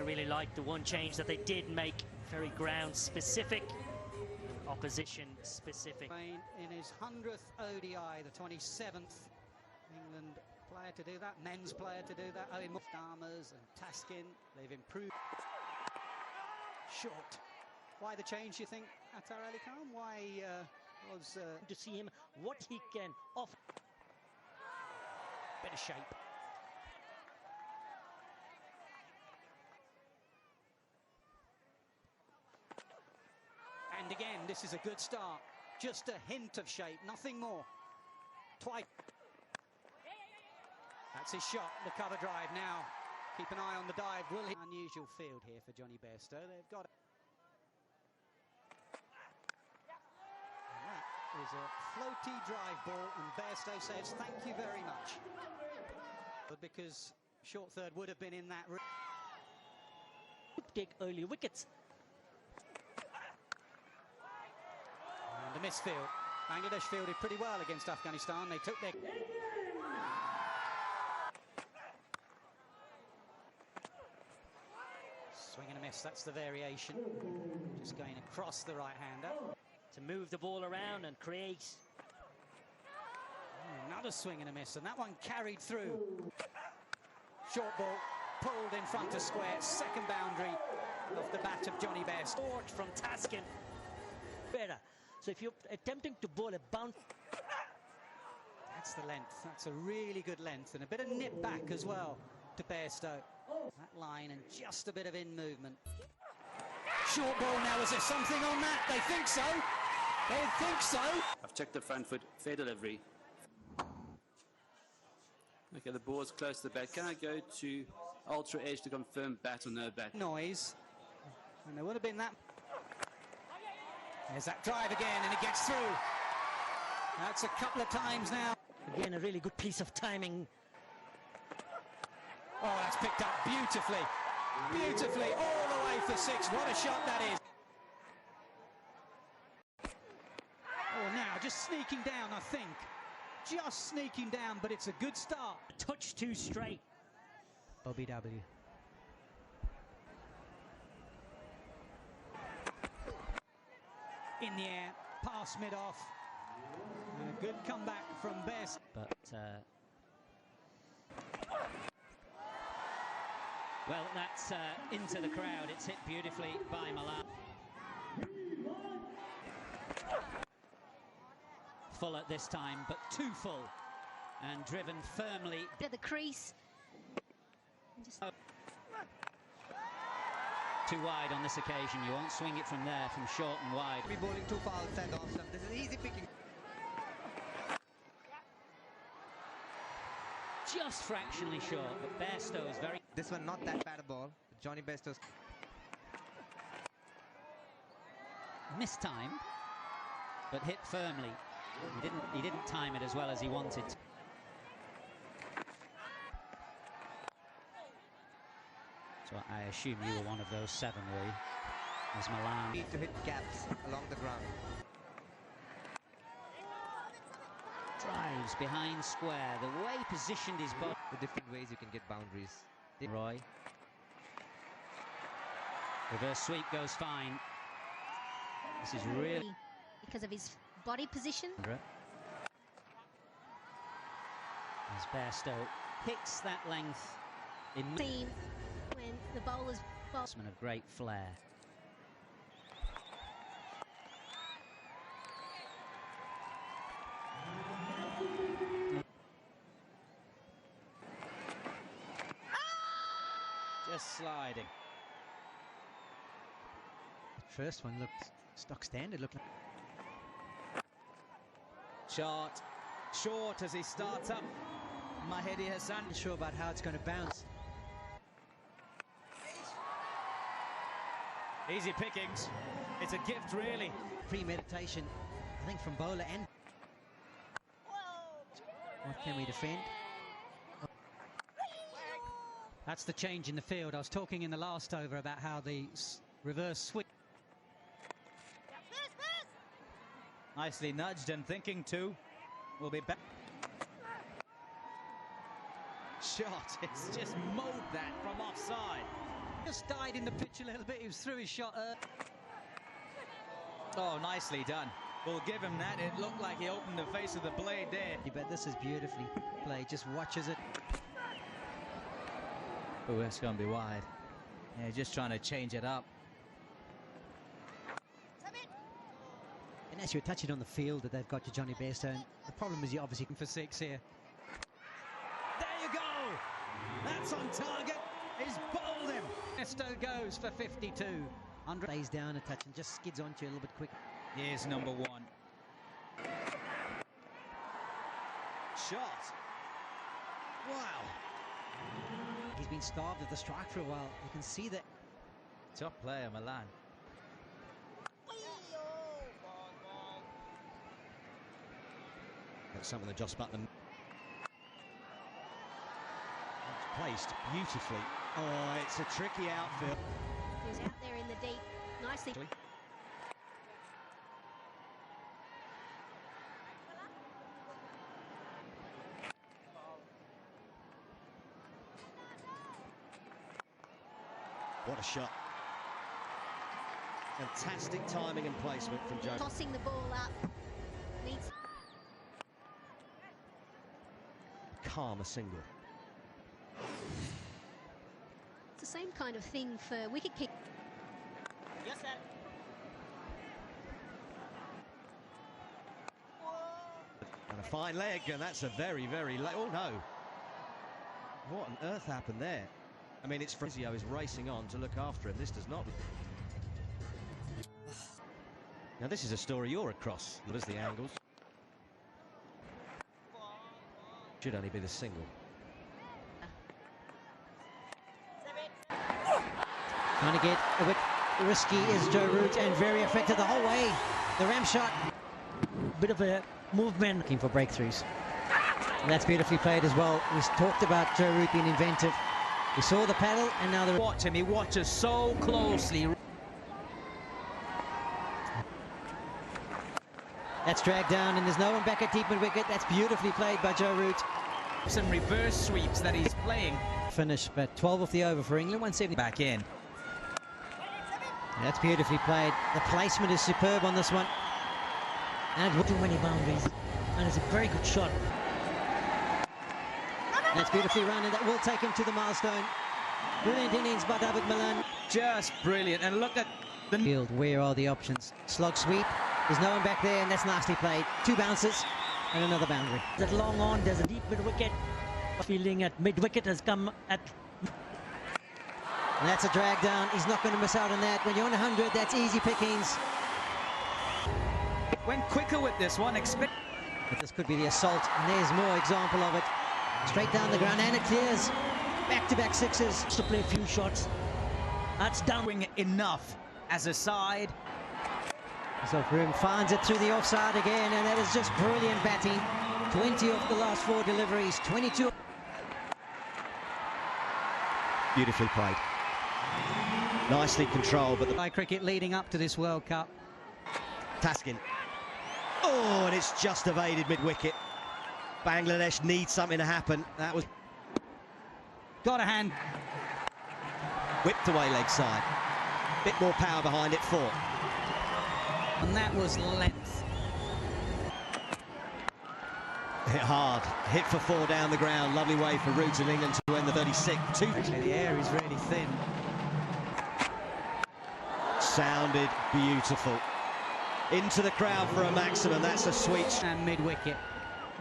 really like the one change that they did make, very ground specific, opposition specific. In his 100th ODI, the 27th England player to do that, men's player to do that. Owen Farmers and Taskin, they've improved. Short. Why the change, you think, Attar Ali Khan? Why was to see him, what he can offer. Bit of shape. And again, this is a good start. Just a hint of shape, nothing more. Twice. That's his shot, the cover drive now. Keep an eye on the dive. Will he? Unusual field here for Jonny Bairstow. They've got it. And that is a floaty drive ball, and Bairstow says thank you very much. But because short third would have been in that. Take early wickets. And a misfield. Bangladesh fielded pretty well against Afghanistan. They took their... Swing and a miss, that's the variation. Just going across the right-hander. To move the ball around and create. Another swing and a miss, and that one carried through. Short ball, pulled in front of square. Second boundary off the bat of Jonny Bairstow. Short from Taskin. Better. So if you're attempting to bowl a bounce... That's the length. That's a really good length, and a bit of nip back as well to Bairstow. That line and just a bit of in movement. Short ball now, is there something on that? They think so. They think so. I've checked the front foot, fair delivery. Okay, the ball's close to the bat. Can I go to ultra edge to confirm bat or no bat? Noise. And there would have been that. There's that drive again, and it gets through. That's a couple of times now. Again, a really good piece of timing. Oh, that's picked up beautifully. Beautifully, all the way for six. What a shot that is. Oh, now just sneaking down, I think. Just sneaking down, but it's a good start. A touch too straight. Bobby W. In the air, pass mid-off. And a good comeback from Bairstow. But, well, that's into the crowd. It's hit beautifully by Malan. Full at this time, but too full. And driven firmly. At the crease. Just... Too wide on this occasion. You won't swing it from there, from short and wide. Be bowling too far outside off stump. This is easy picking. Just fractionally short, but Bairstow is very... This one not that bad a ball. Jonny Bairstow's... Mistimed, but hit firmly. He didn't time it as well as he wanted. So I assume you were one of those seven, were you? As Malan... Need to hit gaps along the ground. Drives behind square, the way he positioned his body. The different ways you can get boundaries. Roy. Reverse sweep goes fine. This is really... Because of his body position. As Bairstow hits that length in... Seen when the bowler's... Of great flair. Just sliding. The first one looked stock standard. Looked like... Short as he starts up. Mahedi Hassan. Not sure about how it's going to bounce. Easy pickings. It's a gift, really. Premeditation, I think, from bowler and... What can we defend? That's the change in the field. I was talking in the last over about how the reverse switch... Nicely nudged and thinking too. Will be back. Shot. It's just mowed that from offside. Just died in the pitch a little bit. He was through his shot. Oh, nicely done. We'll give him that. It looked like he opened the face of the blade there. But this is beautifully played. Just watches it. Oh, that's going to be wide. Yeah, just trying to change it up. And as you're touching on the field that they've got to Johnny Bairstow, the problem is you obviously can for 6 here. There you go! That's on target. He's bowled him. Bairstow goes for 52. Andre lays down a touch and just skids onto you a little bit quick. Here's number 1. Shot. Wow. He's been starved at the strike for a while. You can see that. Top player, Milan. That's something that Joss Butland placed beautifully. Oh, it's a tricky outfield. He was out there in the deep. Nicely. What a shot. Fantastic timing and placement from Joe. Tossing the ball up. Needs. Calm a single. It's the same kind of thing for wicket kick. Yes, sir. And a fine leg, and that's a very, very late. Oh no! What on earth happened there? I mean, it's Frizio is racing on to look after him. This does not. Now this is a story you're across. What is the angles? Should only be the single. Trying to get a bit risky is Joe Root, and very effective the whole way. The ramp shot. Bit of a movement. Looking for breakthroughs. And that's beautifully played as well. We talked about Joe Root being inventive. We saw the paddle, and now the... Watch him. He watches so closely. That's dragged down, and there's no one back at deep mid-wicket. That's beautifully played by Joe Root. Some reverse sweeps that he's playing. Finish, but 12 off the over for England, 170. Back in. That's beautifully played. The placement is superb on this one. And too many boundaries. And it's a very good shot. That's beautifully run, and that will take him to the milestone. Brilliant innings by David Milan. Just brilliant. And look at the Field, where are the options? Slog sweep. There's no one back there, and that's nicely played. 2 bounces and another boundary. That long on, there's a deep mid-wicket. Fielding at mid-wicket has come at... And that's a drag down. He's not going to miss out on that. When you're on 100, that's easy pickings. went quicker with this one. Expect. But this could be the assault, and there's more example of it. Straight down the ground, and it clears. Back-to-back sixes. To play a few shots. That's done. Doing enough as a side. So Groom finds it through the offside again, and that is just brilliant batting. 20 off the last 4 deliveries, 22. Beautifully played. Nicely controlled, but the By cricket leading up to this World Cup. Taskin. Oh, and it's just evaded mid-wicket. Bangladesh needs something to happen. That was Got a hand. whipped away leg side. Bit more power behind it, 4. And that was length. Hit hard. Hit for 4 down the ground. Lovely way for Roots of England to win the 36. Actually, the air is really thin. Sounded beautiful. Into the crowd for a maximum. That's a sweet. And mid-wicket.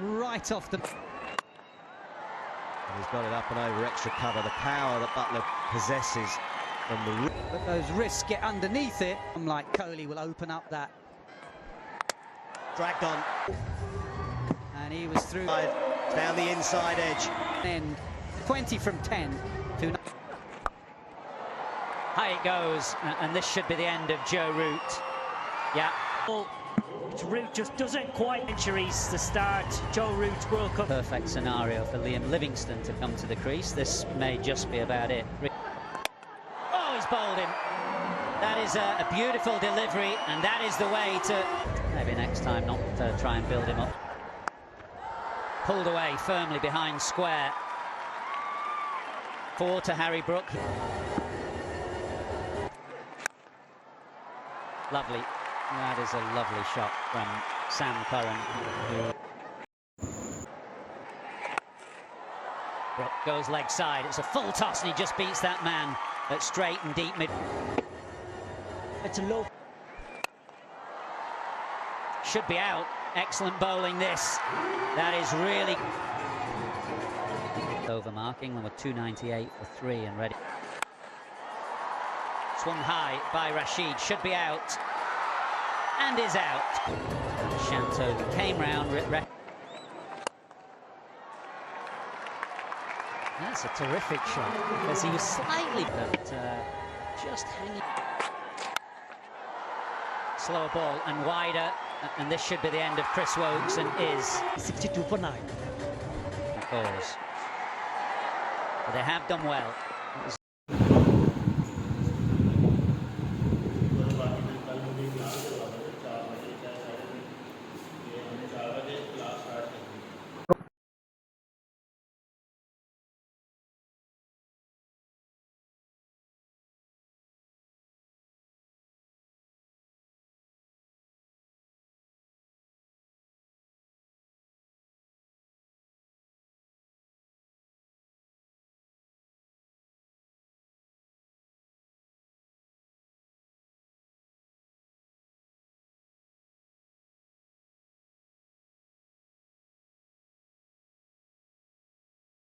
Right off the... And he's got it up and over, extra cover. The power that Butler possesses from the... But those wrists get underneath it. I'm like Kohli will open up that. Dragged on. And he was through. Down the inside edge. End. 20 from 10 to... High it goes, and this should be the end of Joe Root. Yeah. Root just doesn't quite. Centuries to start Joe Root World Cup. Perfect scenario for Liam Livingstone to come to the crease. This may just be about it. Oh, he's bowled him. That is a beautiful delivery, and that is the way to... Maybe next time not try and build him up. Pulled away firmly behind square. 4 to Harry Brook. Lovely. That is a lovely shot from Sam Curran, who goes leg side. It's a full toss and he just beats that man at straight and deep mid. It's a low. Should be out. Excellent bowling this. That is really over marking. Number 298 for 3 and ready. Swung high by Rashid. Should be out. And is out. Shanto came round. That's a terrific shot because he was slightly, but just hanging. Slower ball and wider, and this should be the end of Chris Woakes, and is 62 for 9. Of course. But they have done well.